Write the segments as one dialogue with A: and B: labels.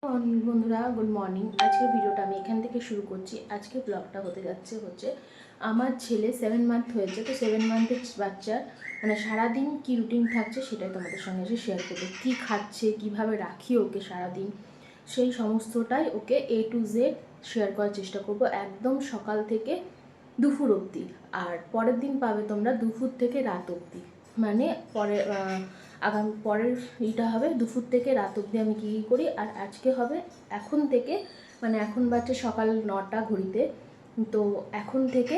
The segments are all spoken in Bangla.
A: বন্ধুরা, গুড মর্নিং। আজকের ভিডিওটা আমি এখান থেকে শুরু করছি। আজকে ব্লগটা হতে যাচ্ছে আমার ছেলে 7 মান্থ হয়েছে। তো 7 মান্থের বাচ্চার মানে সারাদিন কী রুটিন থাকছে সেটাই তোমাদের সঙ্গে এসে শেয়ার করবো। কী খাচ্ছে, কীভাবে রাখি ওকে সারাদিন, সেই সমস্তটাই ওকে A to Z শেয়ার করার চেষ্টা করব, একদম সকাল থেকে দুপুর অবধি। আর পরের দিন পাবে তোমরা দুপুর থেকে রাত অবধি, মানে পরের ইটা হবে দুপুর থেকে রাত অবধি আমি কী কী করি। আর আজকে হবে এখন থেকে, মানে এখন বাজে সকাল 9টা ঘড়িতে। তো এখন থেকে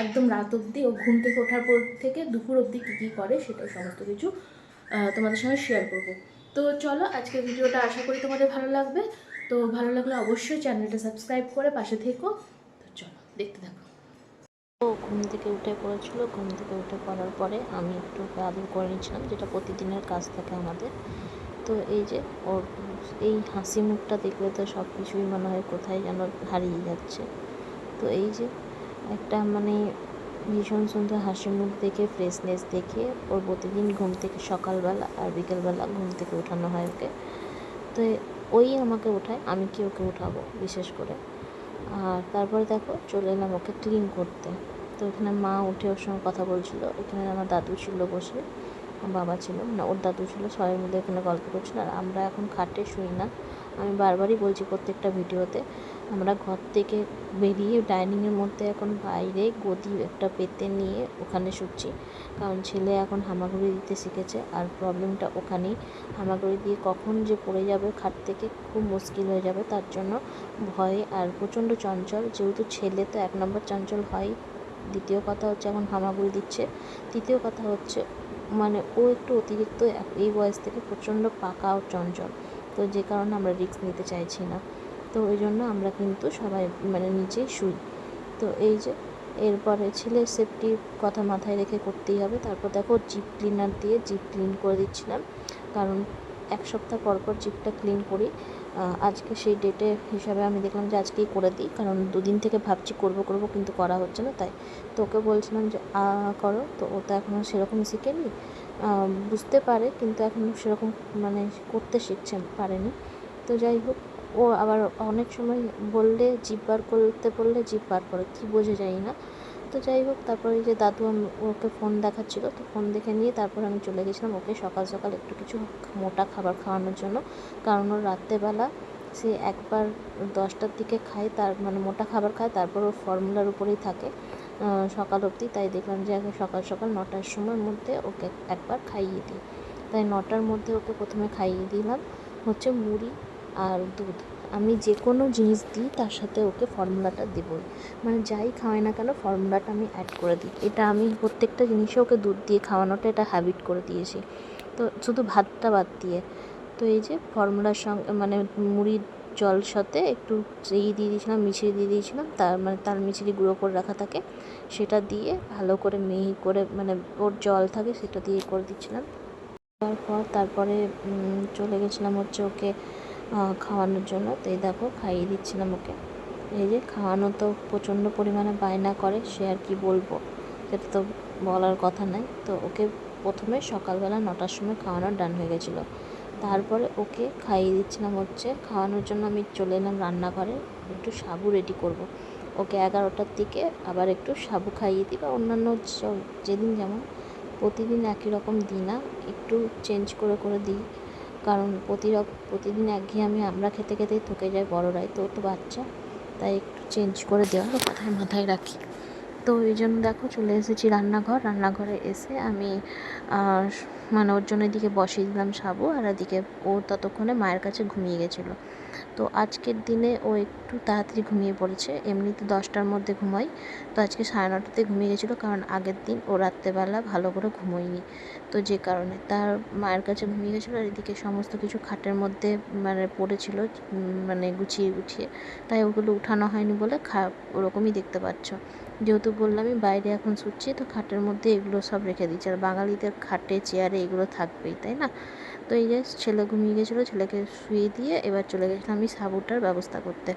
A: একদম রাত অবধি ও ঘুম থেকে ওঠার পর থেকে দুপুর অবধি কী কী করে সেটাই সমস্ত কিছু তোমাদের সঙ্গে শেয়ার করবো। তো চলো, আজকের ভিডিওটা আশা করি তোমাদের ভালো লাগবে। তো ভালো লাগলে অবশ্যই চ্যানেলটা সাবস্ক্রাইব করে পাশে থেকো। তো চলো দেখতে থাকো।
B: ও ঘুম থেকে উঠে পড়েছিল। ঘুম থেকে উঠে পড়ার পরে আমি একটু আদর করে নিচ্ছিলাম, যেটা প্রতিদিনের কাজ থাকে আমাদের। তো এই যে ওর এই হাসি মুখটা দেখলে তো সব কিছুই মনে হয় কোথায় যেন হারিয়ে যাচ্ছে। তো এই যে একটা মানে ভীষণ সুন্দর হাসি মুখ দেখে, ফ্রেশনেস দেখে ওর প্রতিদিন ঘুম থেকে সকালবেলা আর বিকেলবেলা ঘুম থেকে ওঠানো হয় ওকে। তো ওই আমাকে ওঠায়, আমি কি ওকে উঠাবো বিশেষ করে। আর তারপরে দেখো চলে এলাম ওকে ক্লিন করতে। তো এখানে মা উঠে ওর সঙ্গে কথা বলছিল। এখানে আমার দাদু ছিল বসে, বাবা ছিল না, ওর দাদু ছিল, সবাই মিলে এখানে গল্প করছিল। আর আমরা এখন খাটে শুই না। আমি বারবারই বলছি প্রত্যেকটা ভিডিওতে, আমরা ঘর থেকে বেরিয়ে ডাইনিংয়ের মধ্যে এখন বাইরে গদি একটা পেতে নিয়ে ওখানে শুচ্ছি। কারণ ছেলে এখন হামাগুড়ি দিতে শিখেছে, আর প্রবলেমটা ওখানেই। হামাগুড়ি দিয়ে কখন যে পড়ে যাবে খাট থেকে খুব মুশকিল হয়ে যাবে, তার জন্য ভয়ে। আর প্রচণ্ড চঞ্চল, যেহেতু ছেলে তো 1 নম্বর চঞ্চল হয়। দ্বিতীয় কথা হচ্ছে এখন হামাগুড়ি দিচ্ছে। তৃতীয় কথা হচ্ছে মানে ও একটু অতিরিক্ত এই বয়স থেকে প্রচণ্ড পাকা ও চঞ্চল। তো যে কারণে আমরা রিস্ক নিতে চাইছি না। তো ওই জন্য আমরা কিন্তু সবাই মানে নিচেই শুই। তো এই যে এরপরে ছেলের সেফটির কথা মাথায় রেখে করতেই হবে। তারপর দেখো জিপ ক্লিনার দিয়ে জিপ ক্লিন করে দিচ্ছিলাম, কারণ 1 সপ্তাহ পর পর জিপটা ক্লিন করি। আজকে সেই ডেটে হিসাবে আমি দেখলাম যে আজকেই করে দিই, কারণ দুদিন থেকে ভাবছি করব কিন্তু করা হচ্ছে না। তাই তো ওকে বলছিলাম যে করো। তো ও তো এখনও সেরকম শিখেনি, বুঝতে পারে কিন্তু এখনও সেরকম মানে করতে শিখছে পারেনি। তো যাই হোক, ও আবার অনেক সময় বললে জিভ বার করতে বললে জিভ বার করে, কী বোঝে যাই না। তো যাই হোক, তারপরে এই যে দাদু ওকে ফোন দেখাচ্ছিলো, তো ফোন দেখে নিয়ে তারপর আমি চলে গেছিলাম ওকে সকাল সকাল একটু কিছু মোটা খাবার খাওয়ানোর জন্য। কারণ ওর রাত্রেবেলা সে একবার 10টার দিকে খায়, তার মানে মোটা খাবার খায়, তারপর ও ফর্মুলার উপরেই থাকে সকাল অবধি। তাই দেখলাম যে আগে সকাল সকাল 9টার সময়ের মধ্যে ওকে একবার খাইয়ে দিই। তাই 9টার মধ্যে ওকে প্রথমে খাইয়ে দিলাম হচ্ছে মুড়ি আর দুধ। আমি যে কোনো জিনিস দিই তার সাথে ওকে ফর্মুলাটা দেবই, মানে যাই খাওয়াই না কেন ফর্মুলাটা আমি অ্যাড করে দিই। এটা আমি প্রত্যেকটা জিনিসে ওকে দুধ দিয়ে খাওয়ানোটা এটা হ্যাবিট করে দিয়েছি। তো শুধু ভাতটা বাদ দিয়ে। তো এই যে ফর্মুলার সঙ্গে মানে মুড়ির জল সাথে একটু দিয়ে দিয়েছিলাম, মিছরি দিয়ে দিয়েছিলাম, তার মানে তার মিছরি গুঁড়ো করে রাখা থাকে, সেটা দিয়ে ভালো করে মিহি করে মানে ওর জল থাকে সেটা দিয়ে করে দিচ্ছিলাম। তারপরে চলে গেছিলাম হচ্ছে ওকে খাওয়ানোর জন্য। তো এই দেখো খাইয়ে দিচ্ছিলাম ওকে। এই যে খাওয়ানো তো প্রচণ্ড পরিমাণে বায়না করে, সে আর কি বলবো, সেটা তো বলার কথা নাই। তো ওকে প্রথমে সকালবেলা 9টার সময় খাওয়ানো ডান হয়ে গেছিলো। তারপরে ওকে খাইয়ে দিচ্ছিলাম হচ্ছে, খাওয়ানোর জন্য আমি চলে এলাম রান্নাঘরে, একটু সাবু রেডি করব। ওকে 11টার দিকে আবার একটু সাবু খাইয়ে দিই, বা অন্যান্য যেদিন যেমন, প্রতিদিন একই রকম দিই না, একটু চেঞ্জ করে করে দিই। কারণ প্রতিদিন একঘেয়েমি আমরা খেতে খেতেই থকে যায় বড়রাই, তো তো বাচ্চা, তাই একটু চেঞ্জ করে দেওয়ার কথায় মাথায় রাখি। তো এই জন্য দেখো চলে এসেছি রান্নাঘরে এসে আমি মানে ওর জন্য এদিকে বসিয়ে দিলাম সাবু, আর এদিকে ও ততক্ষণে মায়ের কাছে ঘুমিয়ে গেছিলো। তো আজকের দিনে ও একটু তাড়াতাড়ি ঘুমিয়ে পড়েছে, এমনিতে 10টার মধ্যে ঘুমাই, তো আজকে 9:30-তে ঘুমিয়ে গেছিলো, কারণ আগের দিন ও রাত্রেবেলা ভালো করে ঘুমোয়নি। তো যে কারণে তার মায়ের কাছে ঘুমিয়ে গেছিলো। আর এদিকে সমস্ত কিছু খাটের মধ্যে মানে পড়েছিল, মানে গুছিয়ে গুছিয়ে, তাই ওগুলো উঠানো হয়নি বলে ওরকমই দেখতে পাচ্ছ। যেহেতু বললামই বাইরে এখন শুচ্ছি, তো খাটের মধ্যে এগুলো সব রেখে দিচ্ছি। আর বাঙালিদের খাটে চেয়ারে এগুলো থাকবেই, তাই না? তো এই যে ছেলে ঘুমিয়ে গেছিলো, ছেলেকে শুয়ে দিয়ে এবার চলে গেছিলাম আমি সাবুটার ব্যবস্থা করতে।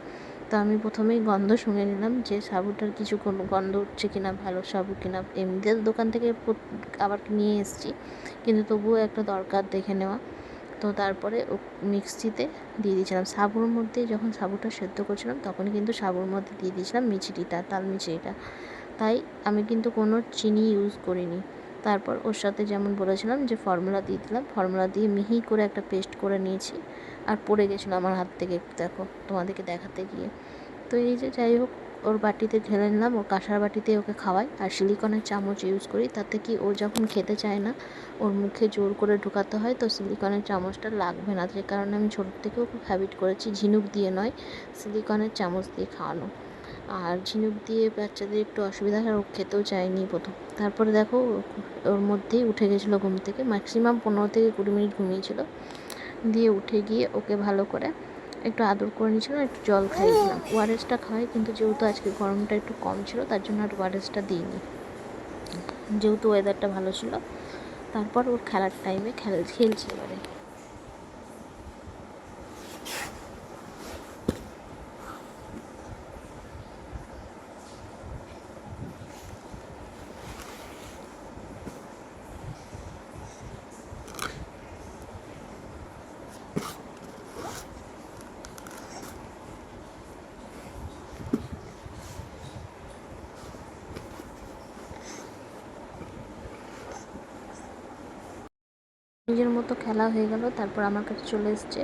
B: তো আমি প্রথমেই গন্ধ শুঁকে নিলাম যে সাবুটার কিছু কোনো গন্ধ উঠছে কিনা, ভালো সাবু কিনা। এমনিতে দোকান থেকে আবার নিয়ে এসেছি, কিন্তু তবুও একটা দরকার দেখে নেওয়া। তো তারপরে মিক্সিতে দিয়ে দিয়েছিলাম সাবুর মধ্যে, যখন সাবুটা সেদ্ধ করছিলাম তখনই কিন্তু সাবুর মধ্যে দিয়ে দিয়েছিলাম মিচড়িটা, তাল মিচড়িটা। তাই আমি কিন্তু কোনো চিনি ইউজ করিনি। তারপর ওর সাথে যেমন বলেছিলাম যে ফর্মুলা দিয়ে দিলাম, ফর্মুলা দিয়ে মিহি করে একটা পেস্ট করে নিয়েছি। আর পড়ে গেছিলো আমার হাত থেকে, একটু দেখো তোমাদেরকে দেখাতে গিয়ে। তো এই যে যাই হোক, ওর বাটিতে ঢেলে নিলাম, ওর কাঁসার বাটিতে ওকে খাওয়াই। আর সিলিকনের চামচ ইউজ করি, তাতে কি ও যখন খেতে চায় না, ওর মুখে জোর করে ঢোকাতে হয়, তো সিলিকনের চামচটা লাগবে না। যে কারণে আমি ছোটোর থেকেও খুব হ্যাবিট করেছি ঝিনুক দিয়ে নয়, সিলিকনের চামচ দিয়ে খাওয়ানো। আর ঝিনুক দিয়ে বাচ্চাদের একটু অসুবিধা হয়, ও খেতেও চায়নি প্রথম। তারপরে দেখো ওর মধ্যেই উঠে গেছিলো ঘুম থেকে, ম্যাক্সিমাম 15 থেকে 20 মিনিট ঘুমিয়েছিল। দিয়ে উঠে গিয়ে ওকে ভালো করে একটু আদর করে নিয়েছিলাম, একটু জল খাইয়ে দিলাম। ওআরএসটা খাওয়াই, কিন্তু যেহেতু আজকে গরমটা একটু কম ছিল তার জন্য আর ওআরএসটা দিইনি, যেহেতু ওয়েদারটা ভালো ছিল। তারপর ওর খেলার টাইমে খেলছে এবারে। নিজের মতো খেলা হয়ে গেল, তারপর আমার কাছে চলে এসছে।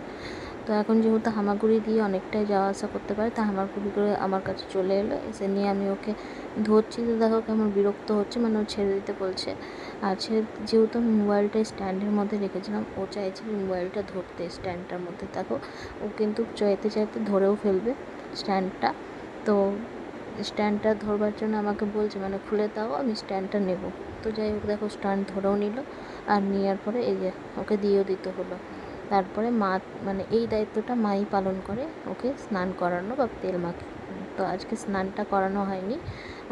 B: তো এখন যেহেতু হামাগুড়ি দিয়ে অনেকটাই যাওয়া আসা করতে পারে, তা হামাগুড়ি করে আমার কাছে চলে এলো। এসে নিয়ে আমি ওকে ধরছি, তো দেখো কেমন বিরক্ত হচ্ছে, মানে ও ছেড়ে দিতে বলছে। আর যেহেতু আমি মোবাইলটা স্ট্যান্ডের মধ্যে রেখেছিলাম, ও চাইছে মোবাইলটা ধরতে স্ট্যান্ডটার মধ্যে। দেখো ও কিন্তু চাইতে চাইতে ধরেও ফেলবে স্ট্যান্ডটা। তো স্ট্যান্ডটা ধরবার জন্য আমাকে বলছে, মানে খুলে দাও, আমি স্ট্যান্ডটা নেব। তো যাই হোক, দেখো স্ট্যান্ড ধরেও নিল। আর নেওয়ার পরে এই যে ওকে দিয়েও দিতে হলো। তারপরে মা, মানে এই দায়িত্বটা মাই পালন করে, ওকে স্নান করানো বা তেল মাখিয়ে। তো আজকে স্নানটা করানো হয়নি,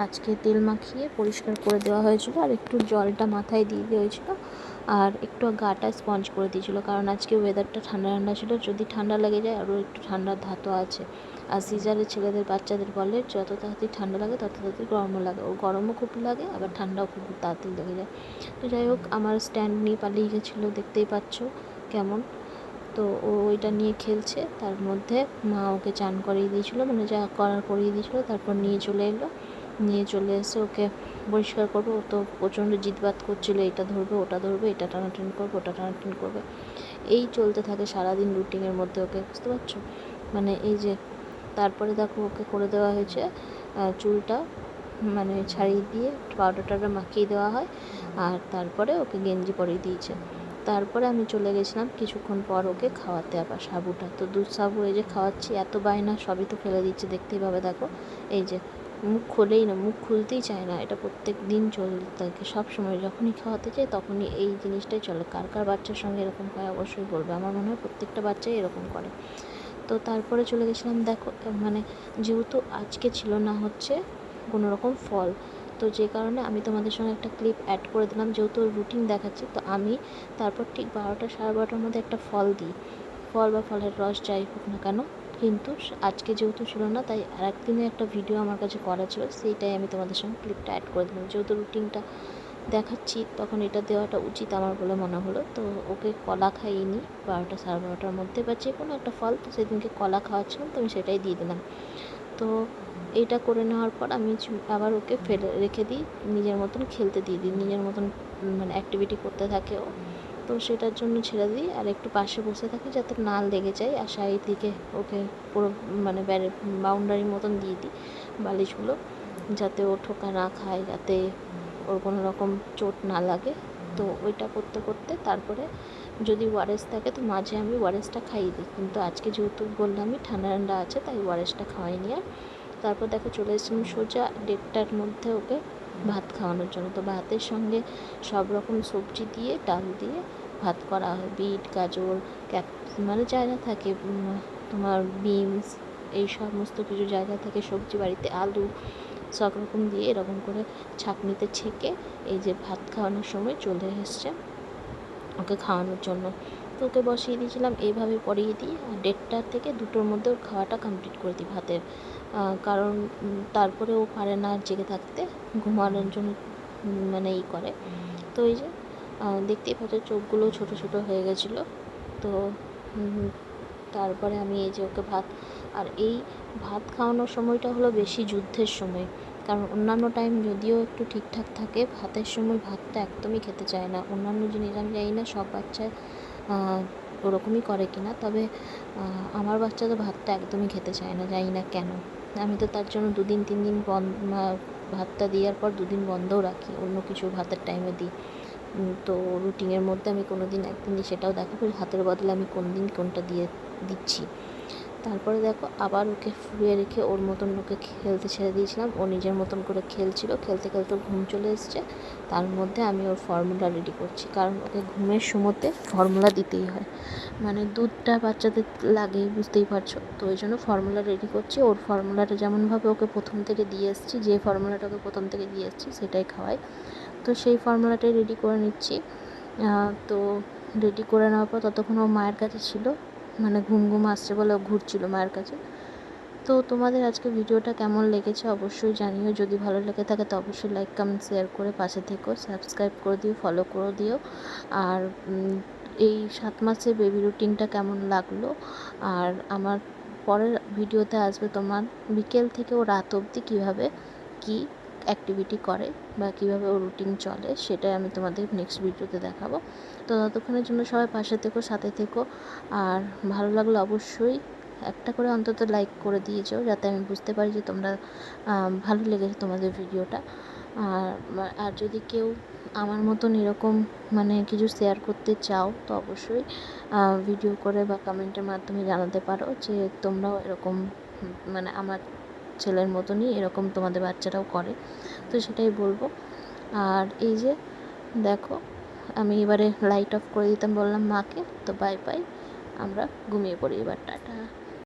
B: আজকে তেল মাখিয়ে পরিষ্কার করে দেওয়া হয়েছিল, আর একটু জলটা মাথায় দিয়ে দেওয়া হয়েছিল, আর একটু গাটা স্পঞ্জ করে দিয়েছিলো। কারণ আজকে ওয়েদারটা ঠান্ডা ঠান্ডা ছিল, যদি ঠান্ডা লেগে যায়, আরও একটু ঠান্ডার ধাতু আছে। আর সিজারের ছেলেদের বাচ্চাদের বলে যত তাড়াতাড়ি ঠান্ডা লাগে তত তাড়াতাড়ি গরমও লাগে, ও গরমও খুব লাগে, আবার ঠান্ডাও খুব তাড়াতাড়ি লেগে যায়। তো যাই হোক, আমার স্ট্যান্ড নিয়ে পালিয়ে গেছিলো, দেখতেই পাচ্ছ কেমন। তো ও ওইটা নিয়ে খেলছে, তার মধ্যে মা ওকে চান করিয়ে দিয়েছিলো, মানে যা করিয়ে দিয়েছিলো। তারপর নিয়ে চলে এলো, নিয়ে চলে এসে ওকে পরিষ্কার করবো। ও তো প্রচণ্ড জিদবাদ করছিলো, এটা ধরবে ওটা ধরবে, এটা টানাটানি করবে ওটা টানাটানি করবে, এই চলতে থাকে সারাদিন রুটিনের মধ্যে ওকে, বুঝতে পারছো। মানে এই যে তারপরে দেখো ওকে করে দেওয়া হয়েছে চুলটা, মানে ছাড়িয়ে দিয়ে পাউডার টাউডার মাখিয়ে দেওয়া হয়। আর তারপরে ওকে গেঞ্জি পরিয়ে দিয়েছে। তারপরে আমি চলে গেছিলাম কিছুক্ষণ পর ওকে খাওয়াতে, আবার সাবুটা। তো দুধ সাবু এই যে খাওয়াচ্ছি, এত বায়না, সবই তো ফেলে দিচ্ছে, দেখতেই পাবে। দেখো এই যে মুখ খোলেই না, মুখ খুলতেই চায় না, এটা প্রত্যেক দিন চলতে থাকে সব সময়। যখনই খাওয়াতে চাই তখনই এই জিনিসটাই চলে। কার কার বাচ্চার সঙ্গে এরকম হয় অবশ্যই বলবে, আমার মনে হয় প্রত্যেকটা বাচ্চাই এরকম করে। তো তারপরে চলে গেছিলাম, দেখো মানে যেহেতু আজকে ছিল না হচ্ছে কোনো রকম ফল, তো যে কারণে আমি তোমাদের সঙ্গে একটা ক্লিপ অ্যাড করে দিলাম, যেহেতু রুটিন দেখাচ্ছি। তো আমি তারপর ঠিক 12টা সাড়ে 12টার মধ্যে একটা ফল দিই, ফল বা ফলের রস যাই হোক না কেন। কিন্তু আজকে যেহেতু ছিল না, তাই আর একদিনে একটা ভিডিও আমার কাছে করা ছিল, সেইটাই আমি তোমাদের সঙ্গে ক্লিপটা অ্যাড করে দিলাম। যেহেতু রুটিনটা দেখাচ্ছি, তখন এটা দেওয়াটা উচিত আমার বলে মনে হলো। তো ওকে কলা খাইয়ে 12টা সাড়ে 12টার মধ্যে, বা যে কোনো একটা ফল, তো সেদিনকে কলা খাওয়াচ্ছিলাম, তো আমি সেটাই দিয়ে দিলাম। তো এইটা করে নেওয়ার পর আমি আবার ওকে ফেলে রেখে দিই, নিজের মতন খেলতে দিয়ে দিই, নিজের মতন মানে অ্যাক্টিভিটি করতে থাকে ও। তো সেটার জন্য ছেড়ে দিই, আর একটু পাশে বসে থাকি যাতে না লেগে যায়। আর দিকে ওকে পুরো মানে বাউন্ডারির মতন দিয়ে দিই বালিশগুলো, যাতে ও ঠোকা না খায়, যাতে ওর কোনো রকম চোট না লাগে। তো ওইটা করতে করতে তারপরে যদি ওআরএস থাকে তো মাঝে আমি ওআরএসটা খাইয়ে দিই, কিন্তু আজকে যেহেতু বললামই ঠান্ডা ঠান্ডা আছে, তাই ওআরএসটা খাওয়াইনি। আর তারপর দেখো চলে এসেছিলাম সোজা 1:30টার মধ্যে ওকে ভাত খাওয়ানোর জন্য। তো ভাতের সঙ্গে সব রকম সবজি দিয়ে, ডাল দিয়ে ভাত করা হয়, বিট গাজর মানে যা যা থাকে, তোমার বিনস, এই সমস্ত কিছু যা যা থাকে সবজি বাড়িতে, আলু, সব রকম দিয়ে এরকম করে ছাঁকনিতে ছেঁকে এই যে ভাত খাওয়ানোর সময় চলে এসছে ওকে খাওয়ানোর জন্য। তো ওকে বসিয়ে দিয়েছিলাম, এইভাবে পরিয়ে দিই। আর 1:30 থেকে 2টোর মধ্যে ওর খাওয়াটা কমপ্লিট করে দিই ভাতের, কারণ তারপরে ও পারে না জেগে থাকতে, ঘুমানোর জন্য মানে করে। তো এই যে দেখতেই পাচ্ছ চোখগুলো ছোটো ছোটো হয়ে গেছিলো। তো তো তারপরে আমি এই যে ওকে ভাত, আর এই ভাত খাওয়ানোর সময়টা হলো বেশি যুদ্ধের সময়, কারণ অন্যান্য টাইম যদিও একটু ঠিকঠাক থাকে, ভাতের সময় ভাতটা একদমই খেতে চায় না। অন্যান্য জিনিস আমি জানি না সব বাচ্চা ওরকমই করে কিনা, তবে আমার বাচ্চা তো ভাতটা একদমই খেতে চায় না, জানি না কেন। আমি তো তার জন্য 2-3 দিন ভাতটা দেওয়ার পর 2 দিন বন্ধও রাখি, অন্য কিছু ভাতের টাইমে দিই। তো রুটিনের মধ্যে আমি কোনো দিন একদিন দিই, সেটাও দেখাবো ভাতের বদলে আমি কোন দিন কোনটা দিচ্ছি। তারপরে দেখো আবার ওকে শুয়ে রেখে ওর মতন ওকে খেলতে ছেড়ে দিয়েছিলাম। ও নিজের মতন করে খেলছিল, খেলতে খেলতে ঘুম চলে এসছে। তার মধ্যে আমি ওর ফর্মুলা রেডি করছি, কারণ ওকে ঘুমের সময়তে ফর্মুলা দিতেই হয়, মানে দুধটা বাচ্চাদের লাগেই, বুঝতেই পারছো। তো ওই জন্য ফর্মুলা রেডি করছি। ওর ফর্মুলাটা যেমনভাবে ওকে প্রথম থেকে দিয়ে এসেছি, যে ফর্মুলাটা ওকে প্রথম থেকে দিয়ে এসেছি সেটাই খাওয়াই। তো সেই ফর্মুলাটাই রেডি করে নিচ্ছি। তো রেডি করে নেওয়ার পর ততক্ষণ ও মায়ের কাছে ছিল, মানে ঘুম ঘুম আসছে বলে ও ঘুরছিল মায়ের কাছে। তো তোমাদের আজকে ভিডিওটা কেমন লেগেছে অবশ্যই জানিও। যদি ভালো লেগে থাকে তো অবশ্যই লাইক কমেন্ট শেয়ার করে পাশে থেকো, সাবস্ক্রাইব করে দিও, ফলো করে দিও। আর এই 7 মাসের বেবি রুটিনটা কেমন লাগলো, আর আমার পরের ভিডিওতে আসবে তোমার বিকেল থেকে ও রাত অবধি কীভাবে কী অ্যাক্টিভিটি করে বা কীভাবে ও রুটিন চলে, সেটাই আমি তোমাদের নেক্সট ভিডিওতে দেখাবো। তো ততক্ষণের জন্য সবাই পাশে থেকো, সাথে থেকো। আর ভালো লাগলে অবশ্যই একটা করে অন্তত লাইক করে দিয়ে যাও, যাতে আমি বুঝতে পারি যে তোমরা ভালো লেগেছে তোমাদের ভিডিওটা। আর যদি কেউ আমার মতন এরকম মানে কিছু শেয়ার করতে চাও তো অবশ্যই ভিডিও করে বা কমেন্টের মাধ্যমে জানাতে পারো যে তোমরাও এরকম মানে আমার ছেলের মতনই এরকম তোমাদের বাচ্চারাও করে, তো সেটাই বলবো। আর এই যে দেখো আমি এবারে লাইট অফ করে দিতাম বললাম মাকে। তো বাই বাই, আমরা ঘুমিয়ে পড়ি এবার, টাটা।